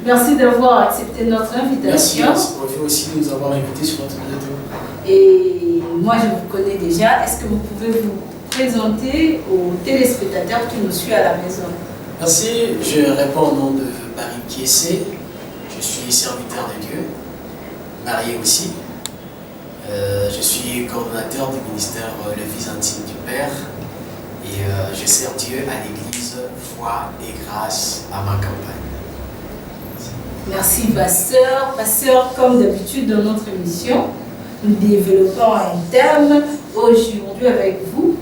Merci d'avoir accepté notre invitation. Merci pour aussi nous avoir invités sur notre plateau. Et moi, je vous connais déjà. Est-ce que vous pouvez vous présenter aux téléspectateurs qui nous suivent à la maison? Merci, je réponds au nom de Barry Kiessé. Je suis serviteur de Dieu, marié aussi. Je suis coordonnateur du ministère Le Fils intime du Père. Et je sers Dieu à l'église Foi et Grâce à ma campagne. Merci, pasteur. Pasteur, comme d'habitude dans notre émission, nous développons un thème aujourd'hui avec vous.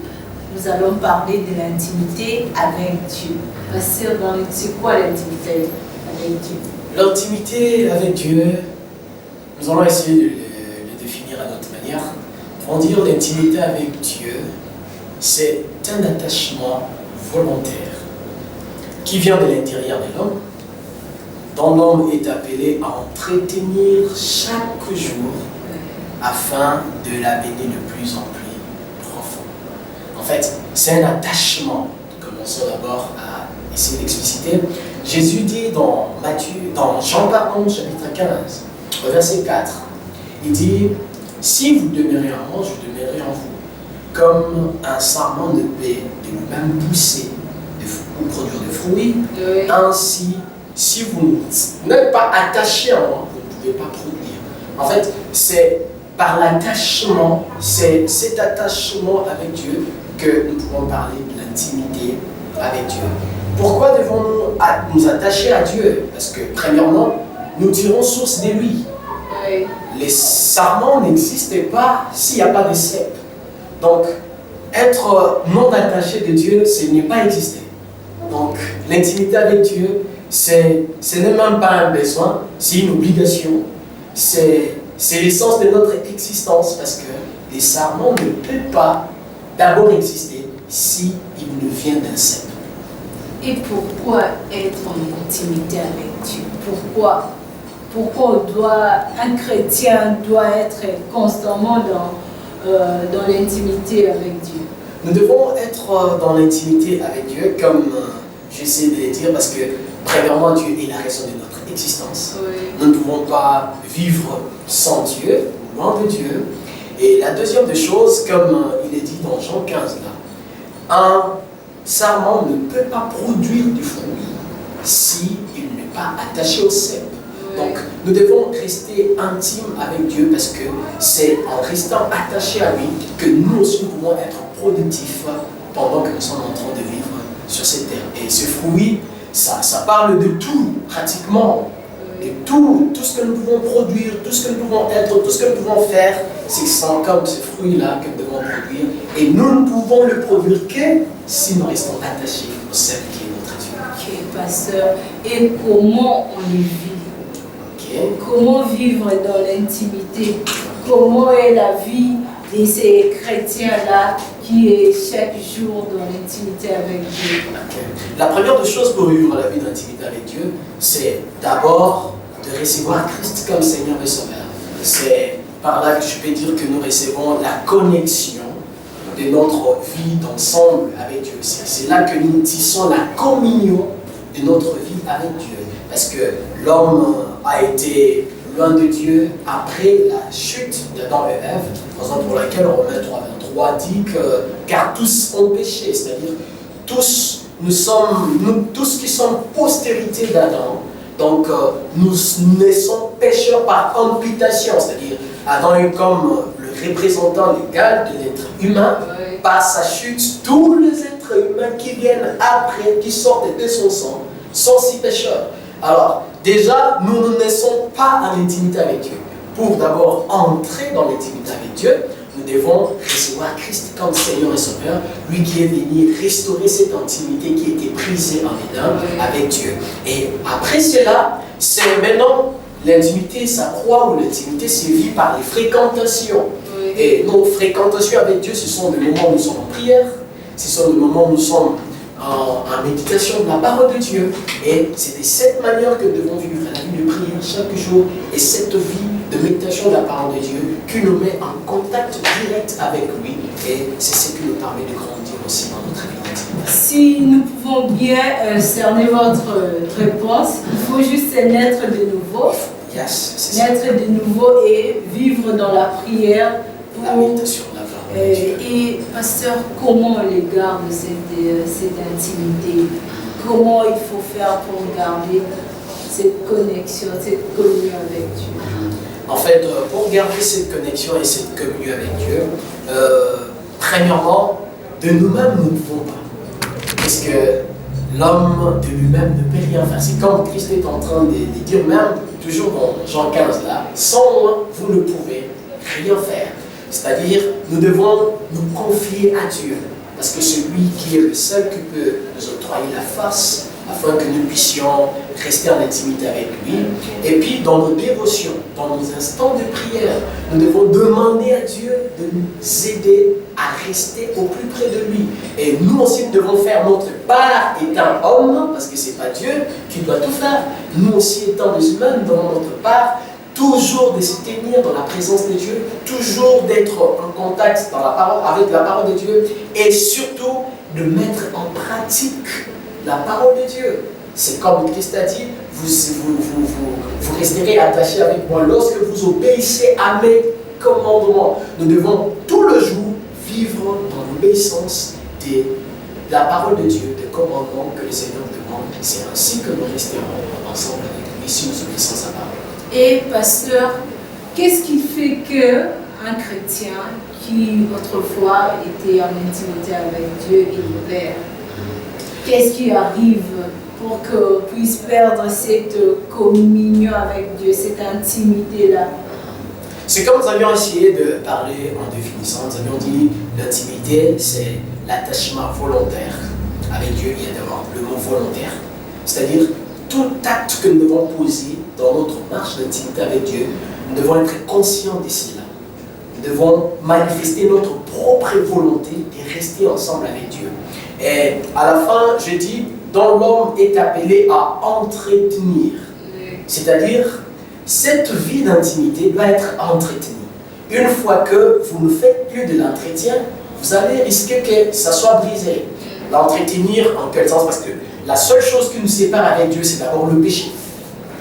Nous allons parler de l'intimité avec Dieu. Pasteur, c'est quoi l'intimité avec Dieu? L'intimité avec Dieu, nous allons essayer de le définir à notre manière. On dit l'intimité avec Dieu, c'est un attachement volontaire qui vient de l'intérieur de l'homme, dont l'homme est appelé à entretenir chaque jour afin de l'amener de plus en plus profond. En fait, c'est un attachement. Commençons d'abord à essayer d'expliciter. Jésus dit dans Jean chapitre 15, au verset 4, il dit « Si vous demeurez en moi, je demeurerai en vous. Comme un sarment ne peut de lui-même pousser ou produire de fruits, ainsi, si vous n'êtes pas attaché à moi, vous ne pouvez pas produire. » En fait, c'est par l'attachement, c'est cet attachement avec Dieu que nous pouvons parler de l'intimité avec Dieu. Pourquoi devons-nous nous attacher à Dieu? Parce que, premièrement, nous tirons source de lui. Oui. Les sarments n'existent pas s'il n'y a pas de cèpe. Donc, être non attaché de Dieu, ce n'est pas exister. Donc, l'intimité avec Dieu, ce n'est même pas un besoin, c'est une obligation. C'est l'essence de notre existence parce que les sarments ne peuvent pas d'abord exister s'ils ne viennent d'un cèpe. Et pourquoi être en intimité avec Dieu? Pourquoi un chrétien doit être constamment dans l'intimité avec Dieu? Nous devons être dans l'intimité avec Dieu, comme j'essaie de le dire, parce que premièrement, Dieu est la raison de notre existence. Oui. Nous ne pouvons pas vivre sans Dieu, loin de Dieu. Et la deuxième des choses, comme il est dit dans Jean 15, là, un sarment ne peut pas produire du fruit s'il n'est pas attaché au cèpe. Donc, nous devons rester intimes avec Dieu parce que c'est en restant attachés à lui que nous aussi pouvons être productifs pendant que nous sommes en train de vivre sur cette terre. Et ce fruit, ça parle de tout, pratiquement. Et tout ce que nous pouvons produire, tout ce que nous pouvons être, tout ce que nous pouvons faire, c'est comme ce fruit-là que nous devons produire. Et nous ne pouvons le produire que si nous restons attachés au cèpe qui est notre Dieu. Ok, pasteur. Et comment on le vit? Comment vivre dans l'intimité? Comment est la vie de ces chrétiens-là qui est chaque jour dans l'intimité avec Dieu? La première des choses pour vivre la vie d'intimité avec Dieu, c'est d'abord de recevoir Christ comme Seigneur et Sauveur. C'est par là que je peux dire que nous recevons la connexion de notre vie d'ensemble avec Dieu. C'est là que nous tissons la communion de notre vie avec Dieu. Parce que l'homme a été loin de Dieu après la chute d'Adam et Ève, raison pour laquelle Romains 3:23 dit que car tous ont péché, c'est-à-dire tous qui sommes postérité d'Adam, donc nous naissons pécheurs par imputation, c'est-à-dire Adam est comme le représentant légal de l'être humain. Par sa chute, tous les êtres humains qui viennent après, qui sortent de son sang, sont si pécheurs. Alors, déjà, nous ne naissons pas en intimité avec Dieu. Pour d'abord entrer dans l'intimité avec Dieu, nous devons recevoir Christ comme Seigneur et Sauveur, lui qui est venu restaurer cette intimité qui était brisée en Éden avec Dieu. Et après cela, c'est maintenant l'intimité s'accroît ou l'intimité se vit par les fréquentations. Et nos fréquentations avec Dieu, ce sont des moments où nous sommes en prière, ce sont des moments où nous sommes en méditation de la parole de Dieu. Et c'est de cette manière que nous devons vivre la vie de prière chaque jour. Et cette vie de méditation de la parole de Dieu qui nous met en contact direct avec lui. Et c'est ce qui nous permet de grandir aussi dans notre vie. d'intimité. Si nous pouvons bien cerner votre réponse, il faut juste naître de nouveau. Yes, c'est ça. Naître de nouveau et vivre dans la prière. La méditation, la parole de Dieu. Et pasteur, comment on les garde cette intimité? Comment il faut faire pour garder cette connexion, cette communion avec Dieu? En fait, pour garder cette connexion et cette communion avec Dieu, premièrement, de nous-mêmes, nous ne pouvons pas. Parce que l'homme de lui-même ne peut rien faire. C'est comme Christ est en train de dire même, toujours dans Jean 15 là, sans moi, vous ne pouvez rien faire. C'est-à-dire, nous devons nous confier à Dieu. Parce que celui qui est le seul qui peut nous octroyer la force afin que nous puissions rester en intimité avec lui. Et puis, dans nos dévotions, dans nos instants de prière, nous devons demander à Dieu de nous aider à rester au plus près de lui. Et nous aussi, nous devons faire notre part étant homme, parce que ce n'est pas Dieu qui doit tout faire. Nous aussi, étant des humains, nous devons notre part, toujours de se tenir dans la présence de Dieu, toujours d'être en contact dans la parole, avec la parole de Dieu, et surtout de mettre en pratique la parole de Dieu. C'est comme Christ a dit, vous resterez attachés avec moi lorsque vous obéissez à mes commandements. Nous devons tout le jour vivre dans l'obéissance de la parole de Dieu, des commandements que le Seigneur demande. C'est ainsi que nous resterons ensemble avec lui si nous obéissons à sa parole. Et pasteur, qu'est-ce qui fait qu'un chrétien qui autrefois était en intimité avec Dieu et le Père, qu'est-ce qui arrive pour qu'on puisse perdre cette communion avec Dieu, cette intimité-là? C'est comme nous avions essayé de parler en définissant. Nous avions dit l'intimité, c'est l'attachement volontaire avec Dieu. Il y a d'abord le mot volontaire, c'est-à-dire tout acte que nous devons poser dans notre marche d'intimité avec Dieu, nous devons être conscients de cela. Nous devons manifester notre propre volonté de rester ensemble avec Dieu. Et à la fin, je dis, dont l'homme est appelé à entretenir. C'est-à-dire, cette vie d'intimité doit être entretenue. Une fois que vous ne faites plus de l'entretien, vous allez risquer que ça soit brisé. L'entretenir en quel sens? Parce que la seule chose qui nous sépare avec Dieu, c'est d'abord le péché.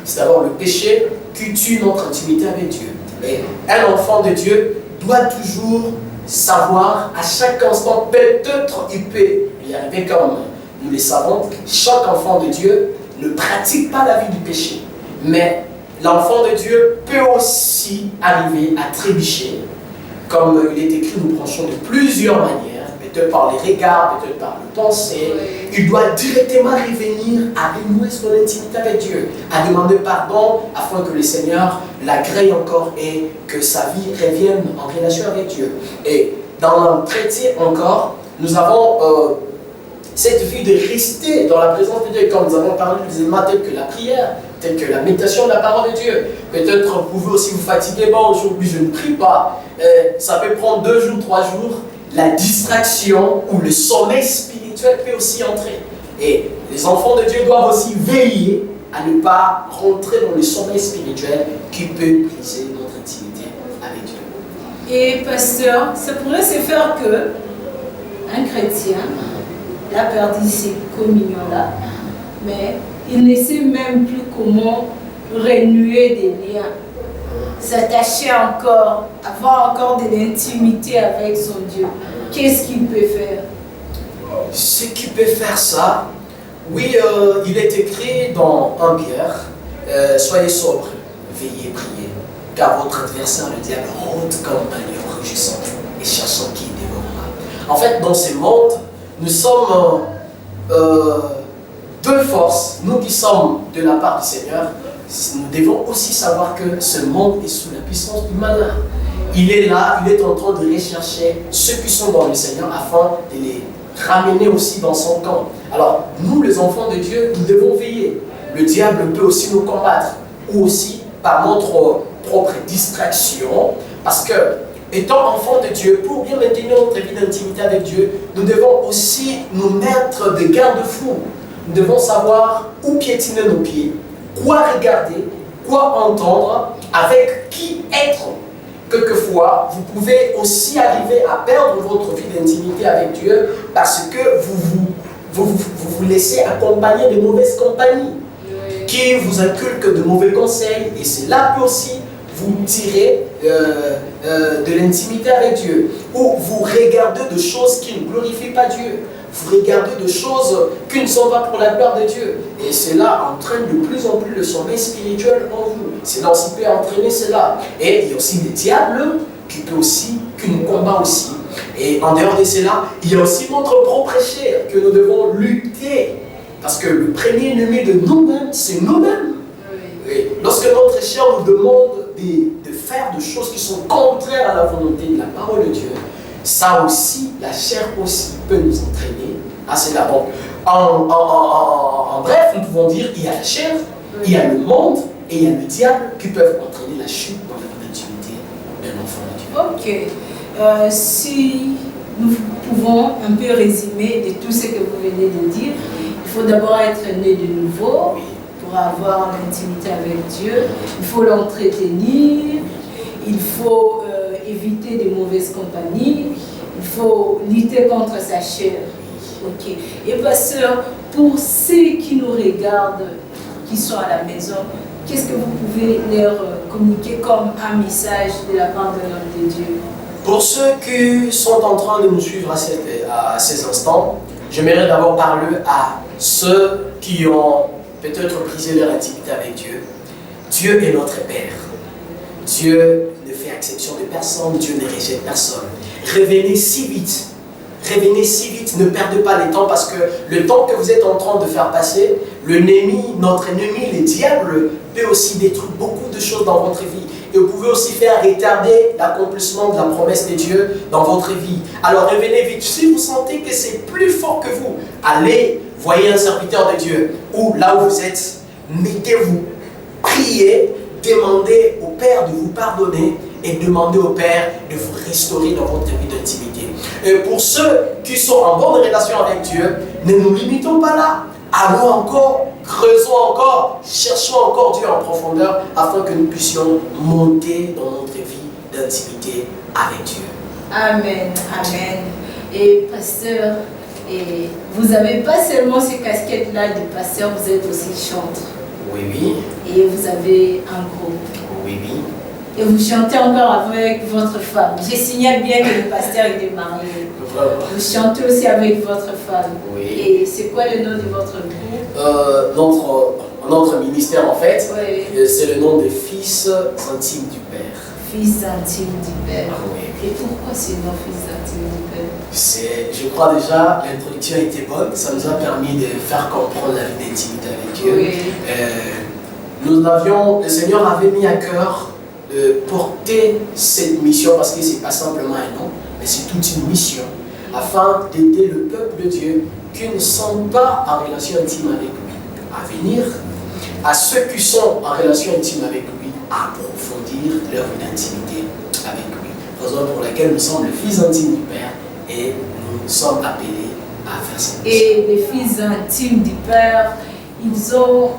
C'est d'abord le péché qui tue notre intimité avec Dieu. Et un enfant de Dieu doit toujours savoir à chaque instant, peut-être il peut y arriver comme nous le savons, chaque enfant de Dieu ne pratique pas la vie du péché. Mais l'enfant de Dieu peut aussi arriver à trébucher. Comme il est écrit, nous branchons de plusieurs manières, peut-être par les regards, peut-être par les pensées. Il doit directement revenir à renouer son intimité avec Dieu, à demander pardon afin que le Seigneur l'agrée encore et que sa vie revienne en relation avec Dieu. Et dans l'entretien encore, nous avons cette vie de rester dans la présence de Dieu, comme nous avons parlé des éléments tels que la prière, tels que la méditation de la parole de Dieu. Peut-être vous pouvez aussi vous fatiguer, bon, aujourd'hui je ne prie pas. Ça peut prendre 2 jours, 3 jours. La distraction ou le sommeil spirituel peut aussi entrer. Et les enfants de Dieu doivent aussi veiller à ne pas rentrer dans le sommeil spirituel qui peut briser notre intimité avec Dieu. Et pasteur, ça pourrait se faire que un chrétien a perdu ces communions-là, mais il ne sait même plus comment renouer des liens, s'attacher encore, avoir encore de l'intimité avec son Dieu. Qu'est-ce qu'il peut faire? Ce qui peut faire ça, oui, il est écrit dans 1 Pierre, soyez sobres, veillez, priez, car votre adversaire, le diable, rôde comme un lion rugissant et cherchant qui dévorera. En fait, dans ce monde, nous sommes deux forces. Nous qui sommes de la part du Seigneur, nous devons aussi savoir que ce monde est sous la puissance du malin. Il est là, il est en train de rechercher ceux qui sont dans le Seigneur afin de les ramener aussi dans son camp. Alors, nous les enfants de Dieu, nous devons veiller. Le diable peut aussi nous combattre, ou aussi par notre propre distraction, parce que étant enfants de Dieu, pour bien maintenir notre vie d'intimité avec Dieu, nous devons aussi nous mettre des garde-fous. Nous devons savoir où piétiner nos pieds, quoi regarder, quoi entendre, avec qui être. quelquefois, vous pouvez aussi arriver à perdre votre vie d'intimité avec Dieu parce que vous laissez accompagner de mauvaises compagnies qui vous inculquent de mauvais conseils, et cela peut aussi vous tirer de l'intimité avec Dieu, ou vous regardez de choses qui ne glorifient pas Dieu, vous regardez de choses qui ne sont pas pour la gloire de Dieu, et cela entraîne de plus en plus le sommeil spirituel en vous. Cela aussi peut entraîner cela. Et il y a aussi le diable qui nous combat aussi. Et en dehors de cela, il y a aussi notre propre chair que nous devons lutter. Parce que le premier ennemi de nous-mêmes, c'est nous-mêmes. Oui. Lorsque notre chair nous demande de faire des choses qui sont contraires à la volonté de la parole de Dieu, ça aussi, la chair aussi peut nous entraîner à cela. Donc, en bref, nous pouvons dire qu'il y a la chair, il y a le monde et il y a le diable qui peuvent entraîner la chute dans la vie d'intimité d'un enfant de Dieu. Ok. Si nous pouvons un peu résumer de tout ce que vous venez de dire, il faut d'abord être né de nouveau pour avoir l'intimité avec Dieu. Il faut l'entretenir. Il faut éviter de mauvaises compagnies. Il faut lutter contre sa chair. Ok. Et pasteur, pour ceux qui nous regardent, qui sont à la maison, qu'est-ce que vous pouvez leur communiquer comme un message de la part de l'homme de Dieu? Pour ceux qui sont en train de nous suivre à ces instants, j'aimerais d'abord parler à ceux qui ont peut-être brisé leur intimité avec Dieu. Dieu est notre Père. Dieu ne fait exception de personne, Dieu ne rejette personne. Revenez si vite. Revenez si vite, ne perdez pas le temps, parce que le temps que vous êtes en train de faire passer, notre ennemi, le diable, peut aussi détruire beaucoup de choses dans votre vie. Et vous pouvez aussi faire retarder l'accomplissement de la promesse de Dieu dans votre vie. Alors revenez vite. Si vous sentez que c'est plus fort que vous, allez, voyez un serviteur de Dieu, ou là où vous êtes, mettez-vous, priez, demandez au Père de vous pardonner et demandez au Père de vous restaurer dans votre vie d'intimité. Et pour ceux qui sont en bonne relation avec Dieu, ne nous limitons pas là. Allons encore, creusons encore, cherchons encore Dieu en profondeur afin que nous puissions monter dans notre vie d'intimité avec Dieu. Amen, amen. Et pasteur, vous n'avez pas seulement ces casquettes-là de pasteur, vous êtes aussi chanteur. Oui, oui. Et vous avez un groupe. Oui, oui. Et vous chantez encore avec votre femme. Je signale bien que le pasteur est marié. Vous chantez aussi avec votre femme. Oui. Et c'est quoi le nom de votre groupe? Notre ministère, en fait, oui. C'est le nom des Fils intimes du Père. Fils intimes du Père. Oui. Et pourquoi ce nom Fils intimes du Père? Je crois déjà, l'introduction était bonne. Ça nous a permis de faire comprendre la vie d'intimité avec Dieu. Oui. Le Seigneur avait mis à cœur de porter cette mission, parce que ce n'est pas simplement un nom, mais c'est toute une mission, afin d'aider le peuple de Dieu qui ne sont pas en relation intime avec lui à venir, à ceux qui sont en relation intime avec lui à approfondir leur vie d'intimité avec lui. Raison pour laquelle nous sommes le Fils intime du Père et nous sommes appelés à faire ça. Et les Fils intimes du Père, ils ont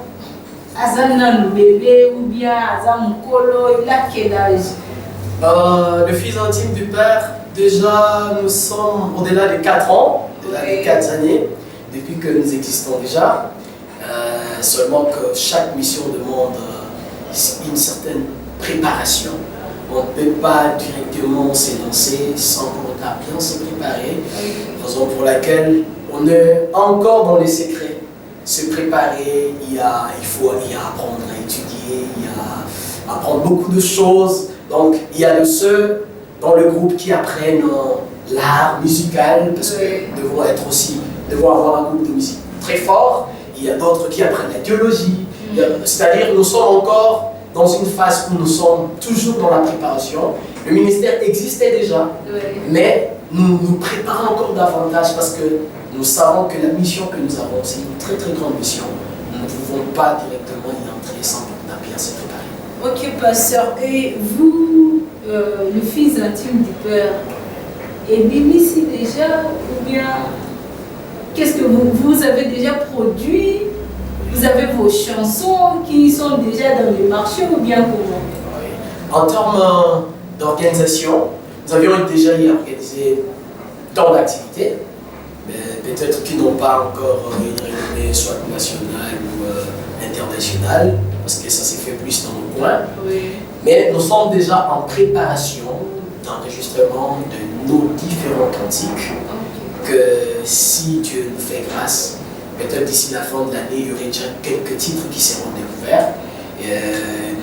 un bébé ou bien un colo, il a quel âge? Le Fils intime du Père, déjà nous sommes au-delà de 4 ans, au-delà de 4 années, depuis que nous existons déjà. Seulement que chaque mission demande une certaine préparation. On ne peut pas directement s'élancer sans pour autant bien se préparer. Raison pour laquelle on est encore dans les secrets. Se préparer, il faut apprendre à étudier, il y a apprendre beaucoup de choses. Donc il y a de ceux dans le groupe qui apprennent l'art musical, parce que nous devons avoir un groupe de musique très fort. Il y a d'autres qui apprennent la théologie. C'est-à-dire nous sommes encore dans une phase où nous sommes toujours dans la préparation. Le ministère existait déjà, mais nous nous préparons encore davantage parce que nous savons que la mission que nous avons, c'est une très très grande mission. Nous ne pouvons pas directement y entrer sans bien se préparer. Ok, pasteur. Et vous, le Fils intime du Père, est bien ici déjà ou bien qu'est-ce que vous avez déjà produit? Vous avez vos chansons qui sont déjà dans les marchés ou bien comment? En termes d'organisation. Nous avions déjà y organisé tant d'activités, mais peut-être qu'ils n'ont pas encore une renommée soit nationale ou internationale, parce que ça s'est fait plus dans nos coins. Oui. Mais nous sommes déjà en préparation d'enregistrement de nos différents cantiques, que si Dieu nous fait grâce, peut-être d'ici la fin de l'année, il y aurait déjà quelques titres qui seront découverts.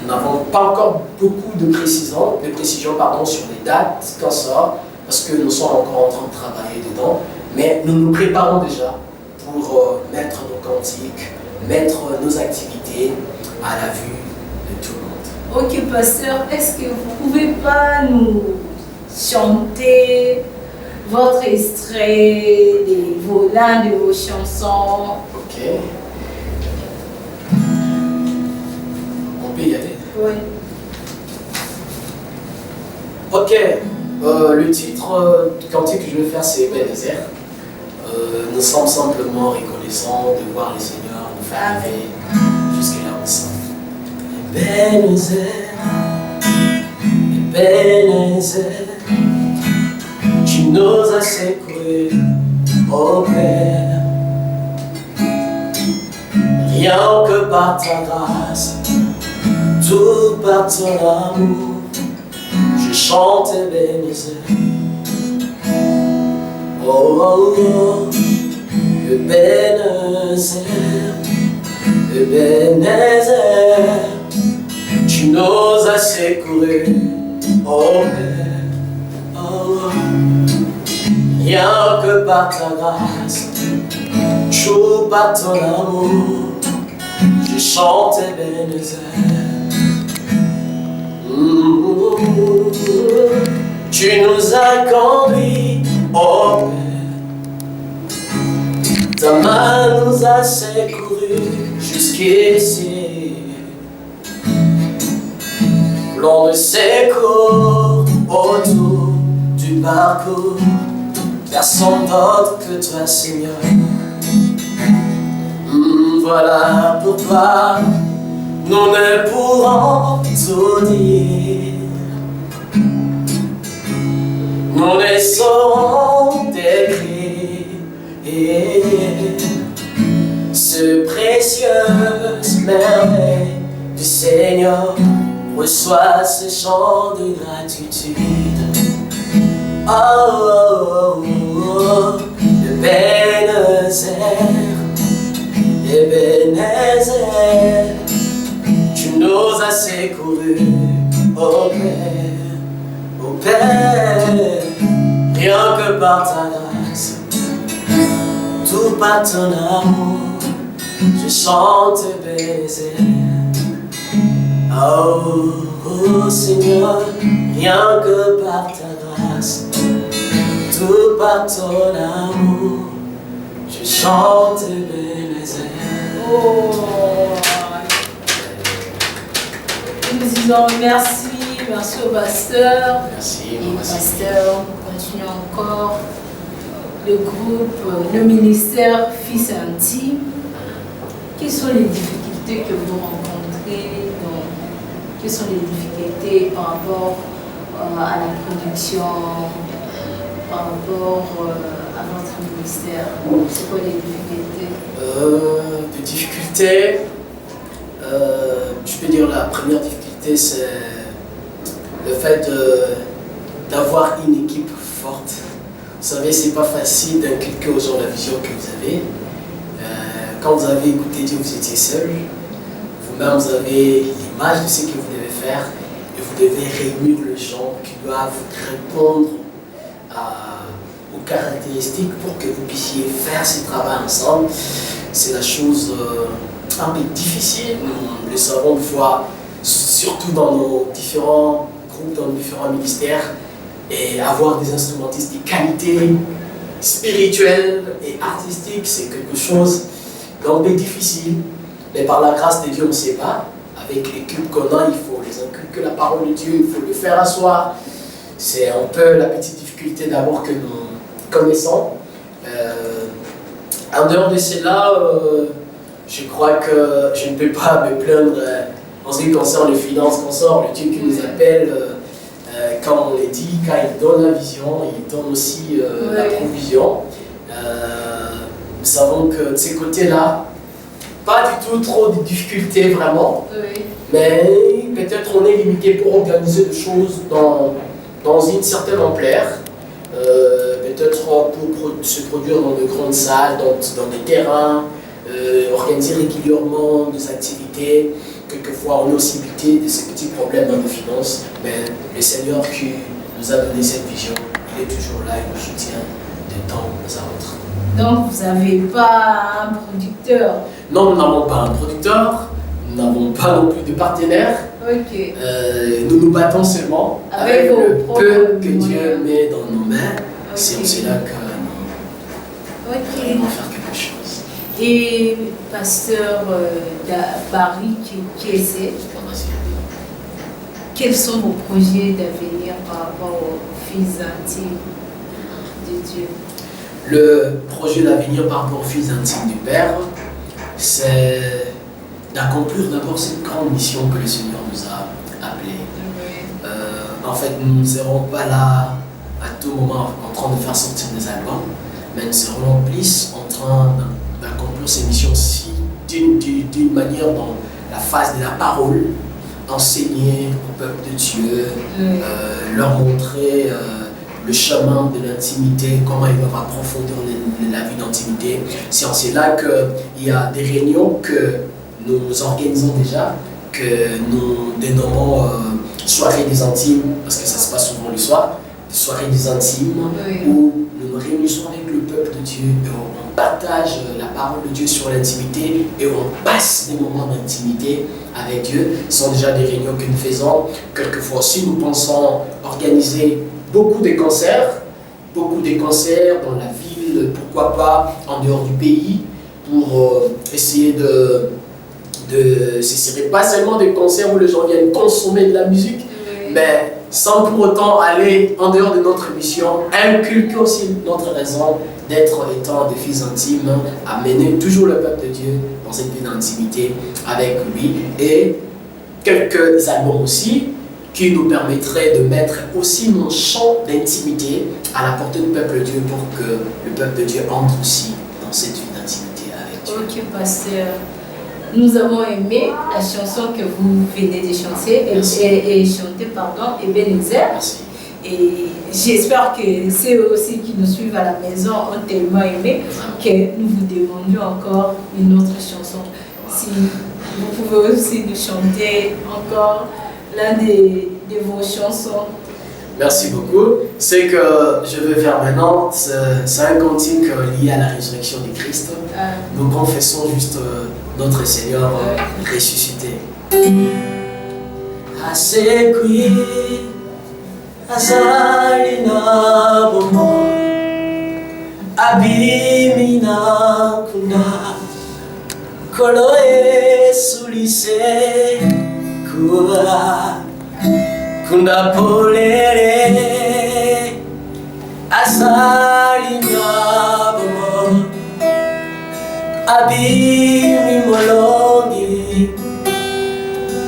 Nous n'avons pas encore beaucoup de précisions sur les dates qu'on sort, parce que nous sommes encore en train de travailler dedans, mais nous nous préparons déjà pour mettre nos cantiques, mettre nos activités à la vue de tout le monde. Ok, pasteur, est-ce que vous pouvez pas nous chanter votre extrait l'un de vos chansons? Ok. On peut y aller? Oui. Ok. Le titre du cantique que je vais faire, c'est Ebenezer. Nous sommes simplement reconnaissants de voir le Seigneur nous faire arriver jusque-là ensemble. Ebenezer, Ebenezer, tu nous as secourus, ô Père. Rien que par ta grâce, tout par ton amour, je chante Ebenezer. Oh, oh, oh, Ebenezer, Ebenezer, tu nous as secourus, oh Père. Oh, oh. Rien que par ta grâce, tout par ton amour, je chante Ebenezer. Tu nous as conduits, oh Père. Ta main nous a secourus jusqu'ici. L'on ne secours autour du parcours, personne d'autre que toi, Seigneur. Voilà pourquoi nous ne pourrons tout dire. Nous ne saurons décrire ce précieuse merveille du Seigneur. Reçois ce chant de gratitude. Oh, oh, oh, oh, Ebenezer, Ebenezer, tu nous as secourus, oh Père, oh Père. Rien que par ta grâce, tout par ton amour, je chante Ebenezer. Oh, oh Seigneur, rien que par ta grâce, tout par ton amour, je chante Ebenezer. Oh. Nous disons merci au pasteur. Merci, Et pasteur, continue encore le groupe, le ministère Fils Intime. Quelles sont les difficultés que vous rencontrez? Quelles sont les difficultés par rapport à la production, par rapport à votre ministère? C'est quoi les difficultés? Les difficultés, je peux dire la première difficulté, c'est le fait d'avoir une équipe forte. Vous savez, c'est pas facile d'inculquer aux gens la vision que vous avez. Quand vous avez écouté Dieu, vous étiez seul. Vous-même, vous avez l'image de ce que vous devez faire et vous devez réunir les gens qui doivent répondre aux caractéristiques pour que vous puissiez faire ce travail ensemble. C'est la chose un peu difficile. Nous le savons une fois, surtout dans nos différents groupes, dans nos différents ministères, et avoir des instrumentistes de qualité spirituelle et artistique, c'est quelque chose d'un peu difficile. Mais par la grâce de Dieu, on ne sait pas. Avec l'équipe qu'on a, il faut les inculquer la parole de Dieu, il faut le faire asseoir. C'est un peu la petite difficulté d'abord que nous connaissons. En dehors de cela, je crois que je ne peux pas me plaindre en ce qui concerne les finances qu'on sort, le Dieu qui nous appelle, comme on l'a dit, quand il donne la vision, il donne aussi la provision. Nous savons que de ces côtés-là, pas du tout trop de difficultés vraiment, mais peut-être on est limité pour organiser des choses dans une certaine ampleur. Peut-être pour se produire dans de grandes salles, dans des terrains, organiser régulièrement des activités. Quelquefois, on a aussi buté de ces petits problèmes dans nos finances, mais le Seigneur qui nous a donné cette vision, il est toujours là, il nous soutient de temps à autre. Donc, vous n'avez pas un producteur? Non, nous n'avons pas un producteur, nous n'avons pas non plus de partenaire. Nous nous battons seulement avec le peu que Dieu met dans nos mains. C'est en cela que nous allons faire quelque chose. Et pasteur Barry Kiese, quels sont vos projets d'avenir par rapport aux fils intimes de Dieu? Le projet d'avenir par rapport aux fils intimes du Père, c'est d'accomplir d'abord cette grande mission que le Seigneur nous a appelée. En fait, nous ne serons pas là à tout moment en train de faire sortir des albums, mais nous serons plus en train d'accomplir ces missions-ci d'une manière dans la phase de la parole, enseigner au peuple de Dieu, leur montrer le chemin de l'intimité, comment ils doivent approfondir la vie d'intimité. C'est en cela qu'il y a des réunions que nous organisons déjà, que nous dénommons soirées des intimes, parce que ça se passe souvent le soir, des soirées des intimes, où nous nous réunissons avec le peuple de Dieu et on partage la parole de Dieu sur l'intimité et on passe des moments d'intimité avec Dieu. Ce sont déjà des réunions que nous faisons. Quelquefois aussi, nous pensons organiser beaucoup de concerts dans la ville, pourquoi pas en dehors du pays, pour essayer ce serait pas seulement des concerts où les gens viennent consommer de la musique, mais sans pour autant aller en dehors de notre mission, inculquer aussi notre raison d'être étant des fils intimes, amener toujours le peuple de Dieu dans cette vie d'intimité avec lui, et quelques albums aussi qui nous permettraient de mettre aussi nos chants d'intimité à la portée du peuple de Dieu pour que le peuple de Dieu entre aussi dans cette vie d'intimité avec Dieu. Ok, pasteur. Nous avons aimé la chanson que vous venez de chanter, Ebenezer. Merci. Et j'espère que ceux aussi qui nous suivent à la maison ont tellement aimé que nous vous demandions encore une autre chanson. Si vous pouvez aussi nous chanter encore l'un de vos chansons. Merci beaucoup. Ce que je vais faire maintenant, c'est un cantique lié à la résurrection de Christ. Nous confessons juste notre Seigneur ressuscité. Asekwi, azalina bomo, abimina kuna, koloe sulise kua. Kunda polere asali nabomo abimi molongi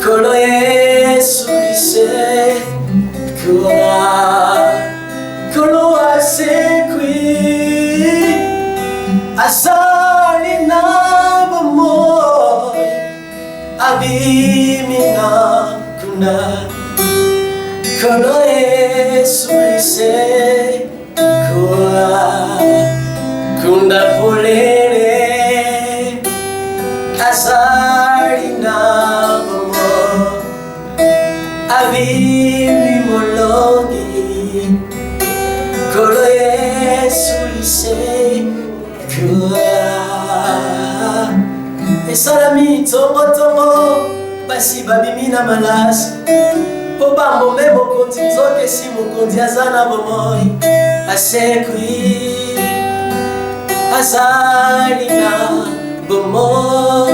kolo Yesu lise kua kolo asekwi asali nabomo abimi na kuna Kolo Yesu lise kua kunda polere asali na bomo abimi molongi Kolo Yesu lise kua esalami tongo basi babimi na malasi po bambombe mokonzi nzoke si mokonzi aza na bomoi asekwi azali na bomoi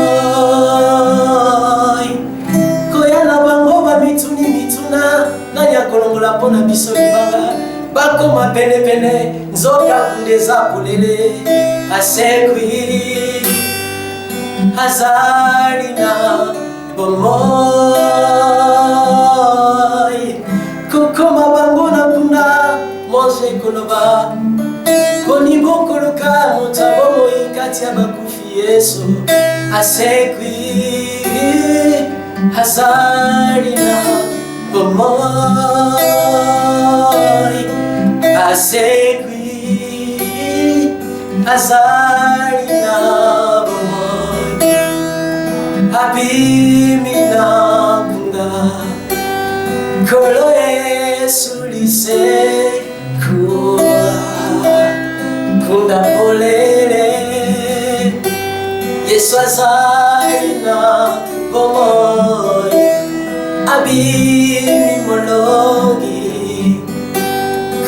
koya na bango bamituni mituna nani akolongola mpo na biso libanga bakoma penepene nzoka kunde eza polele asekwi azali na bomoi Kukoma bango je koloba Koni bokoloka motabo moikati ya bakufi Yesu asekwi hazarina bomoi asekwi hazarina bomoi abimina kunda kolo Yesu lise kunda polele Yesu azarina bomoi abimi molongi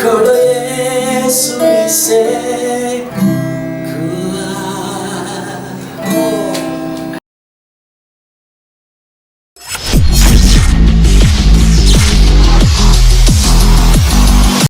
kolo Yesu lise